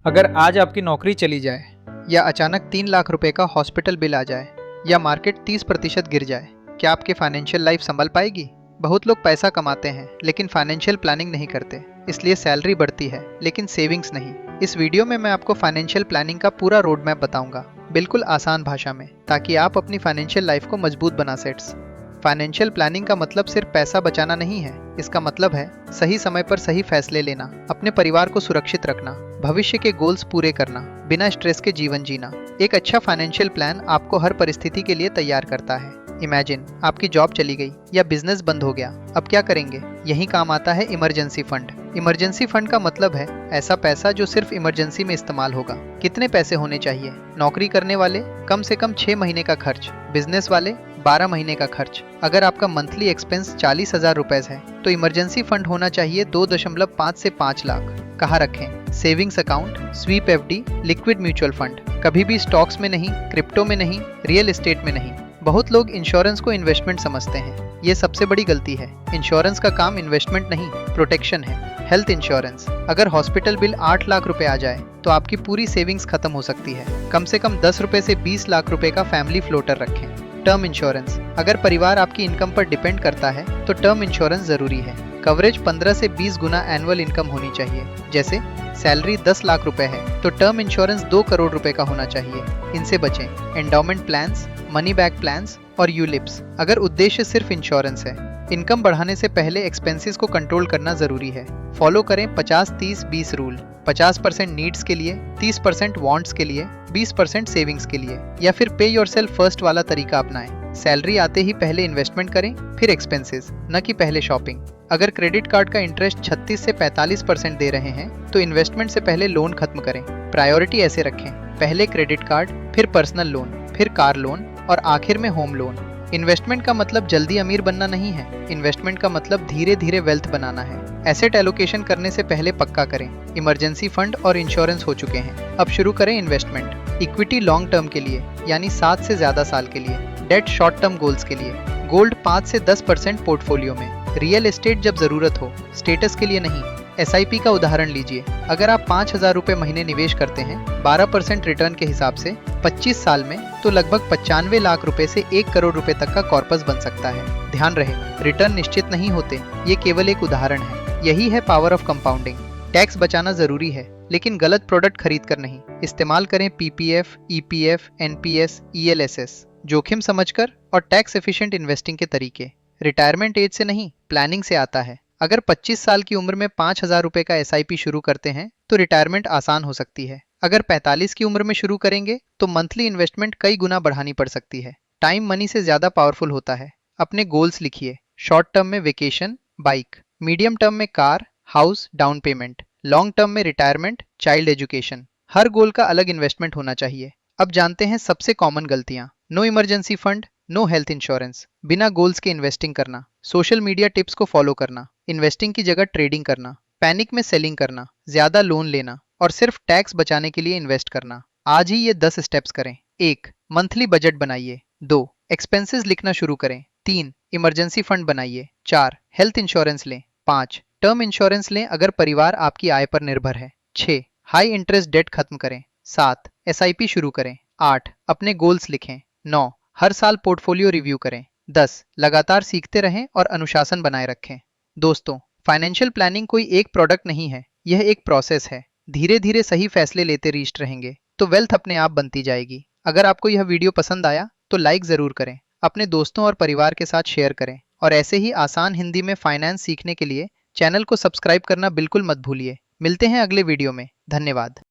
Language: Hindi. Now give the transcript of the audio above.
अगर आज आपकी नौकरी चली जाए या अचानक 3 लाख रुपए का हॉस्पिटल बिल आ जाए या मार्केट 30% गिर जाए, क्या आपकी फाइनेंशियल लाइफ संभल पाएगी? बहुत लोग पैसा कमाते हैं लेकिन फाइनेंशियल प्लानिंग नहीं करते, इसलिए सैलरी बढ़ती है लेकिन सेविंग्स नहीं। इस वीडियो में मैं आपको फाइनेंशियल प्लानिंग का पूरा रोड मैप बताऊंगा, बिल्कुल आसान भाषा में, ताकि आप अपनी फाइनेंशियल लाइफ को मजबूत बना सकें। फाइनेंशियल प्लानिंग का मतलब सिर्फ पैसा बचाना नहीं है, इसका मतलब है सही समय पर सही फैसले लेना, अपने परिवार को सुरक्षित रखना, भविष्य के गोल्स पूरे करना, बिना स्ट्रेस के जीवन जीना। एक अच्छा फाइनेंशियल प्लान आपको हर परिस्थिति के लिए तैयार करता है। इमेजिन आपकी जॉब चली गई या बिजनेस बंद हो गया, अब क्या करेंगे? यही काम आता है इमरजेंसी फंड। इमरजेंसी फंड का मतलब है ऐसा पैसा जो सिर्फ इमरजेंसी में इस्तेमाल होगा। कितने पैसे होने चाहिए? नौकरी करने वाले कम से कम 6 महीने का खर्च, बिजनेस वाले 12 महीने का खर्च। अगर आपका मंथली एक्सपेंस 40,000 रुपए है तो इमरजेंसी फंड होना चाहिए 2.5 से 5 लाख। कहाँ रखें? Savings account, sweep FD, liquid mutual fund. कभी भी स्टॉक्स में नहीं, क्रिप्टो में नहीं, रियल एस्टेट में नहीं। बहुत लोग इंश्योरेंस को इन्वेस्टमेंट समझते हैं, ये सबसे बड़ी गलती है। इंश्योरेंस का काम इन्वेस्टमेंट नहीं, प्रोटेक्शन है। हेल्थ इंश्योरेंस, अगर हॉस्पिटल बिल 8 लाख रुपए आ जाए तो आपकी पूरी सेविंग्स खत्म हो सकती है। कम से कम 10 रुपए से 20 लाख रुपए का फैमिली फ्लोटर रखें। टर्म इंश्योरेंस, अगर परिवार आपकी इनकम पर डिपेंड करता है तो टर्म इंश्योरेंस जरूरी है। कवरेज 15 से 20 गुना एनुअल इनकम होनी चाहिए। जैसे सैलरी 10 लाख रुपए है तो टर्म इंश्योरेंस 2 करोड़ रुपए का होना चाहिए। इनसे बचें। Endowment plans, money back plans और यूलिप्स, अगर उद्देश्य सिर्फ इंश्योरेंस है। इनकम बढ़ाने से पहले एक्सपेंसेस को कंट्रोल करना जरूरी है। फॉलो करें 50-30-20 रूल। 50% नीड्स के लिए, 30% वांट्स के लिए, 20% सेविंग्स के लिए, या फिर पे योरसेल्फ फर्स्ट वाला तरीका अपनाएं। सैलरी आते ही पहले इन्वेस्टमेंट करें, फिर एक्सपेंसेस, न कि पहले शॉपिंग। अगर क्रेडिट कार्ड का इंटरेस्ट 36 से 45% दे रहे हैं तो इन्वेस्टमेंट से पहले लोन खत्म करें। प्रायोरिटी ऐसे रखें, पहले क्रेडिट कार्ड, फिर पर्सनल लोन, फिर कार लोन और आखिर में होम लोन। इन्वेस्टमेंट का मतलब जल्दी अमीर बनना नहीं है, इन्वेस्टमेंट का मतलब धीरे धीरे वेल्थ बनाना है। एसेट एलोकेशन करने से पहले पक्का करें। इमरजेंसी फंड और इंश्योरेंस हो चुके हैं, अब शुरू करें इन्वेस्टमेंट। इक्विटी लॉन्ग टर्म के लिए, यानी 7 से ज्यादा साल के लिए। डेट शॉर्ट टर्म गोल्स के लिए। गोल्ड 5 से 10% पोर्टफोलियो में। रियल एस्टेट जब जरूरत हो, स्टेटस के लिए नहीं। SIP का उदाहरण लीजिए, अगर आप 5,000 रुपए महीने निवेश करते हैं 12% रिटर्न के हिसाब से 25 साल में, तो लगभग 95 लाख रुपए से 1 करोड़ रुपए तक का कॉर्पस बन सकता है। ध्यान रहे, रिटर्न निश्चित नहीं होते, ये केवल एक उदाहरण है। यही है पावर ऑफ कंपाउंडिंग। टैक्स बचाना जरूरी है, लेकिन गलत प्रोडक्ट खरीद कर नहीं। इस्तेमाल करें PPF, EPF, NPS, ELSS, जोखिम समझकर और टैक्स एफिशिएंट इन्वेस्टिंग के तरीके। रिटायरमेंट एज से नहीं, प्लानिंग से आता है। अगर 25 साल की उम्र में 5,000 रुपए का SIP शुरू करते हैं तो रिटायरमेंट आसान हो सकती है। अगर 45 की उम्र में शुरू करेंगे तो मंथली इन्वेस्टमेंट कई गुना बढ़ानी पड़ सकती है। टाइम मनी से ज्यादा पावरफुल होता है। अपने गोल्स लिखिए। शॉर्ट टर्म में वेकेशन, बाइक। मीडियम टर्म में car, house, down payment. Long term में रिटायरमेंट, चाइल्ड एजुकेशन। हर गोल का अलग इन्वेस्टमेंट होना चाहिए। अब जानते हैं सबसे कॉमन गलतियां। No emergency fund, no health insurance, बिना गोल्स के इन्वेस्टिंग करना, सोशल मीडिया टिप्स को फॉलो करना, इन्वेस्टिंग की जगह ट्रेडिंग करना, पैनिक में सेलिंग करना, ज्यादा लोन लेना और सिर्फ टैक्स बचाने के लिए इन्वेस्ट करना। आज ही ये 10 स्टेप्स करें। 1. मंथली बजट बनाइए। 2. एक्सपेंसेस लिखना शुरू करें। 3. इमरजेंसी फंड बनाइए। 4. हेल्थ इंश्योरेंस लें। 5. टर्म इंश्योरेंस लें अगर परिवार आपकी आय पर निर्भर है। 6. हाई इंटरेस्ट डेट खत्म करें। 7. SIP शुरू करें। 8. अपने गोल्स लिखें। 9. हर साल पोर्टफोलियो रिव्यू करें। 10. लगातार सीखते रहें और अनुशासन बनाए रखें। दोस्तों, फाइनेंशियल प्लानिंग कोई एक प्रोडक्ट नहीं है, यह एक प्रोसेस है। धीरे धीरे सही फैसले लेते रीस्ट रहेंगे तो वेल्थ अपने आप बनती जाएगी। अगर आपको यह वीडियो पसंद आया तो लाइक जरूर करें, अपने दोस्तों और परिवार के साथ शेयर करें, और ऐसे ही आसान हिंदी में फाइनेंस सीखने के लिए चैनल को सब्सक्राइब करना बिल्कुल मत भूलिए। मिलते हैं अगले वीडियो में। धन्यवाद।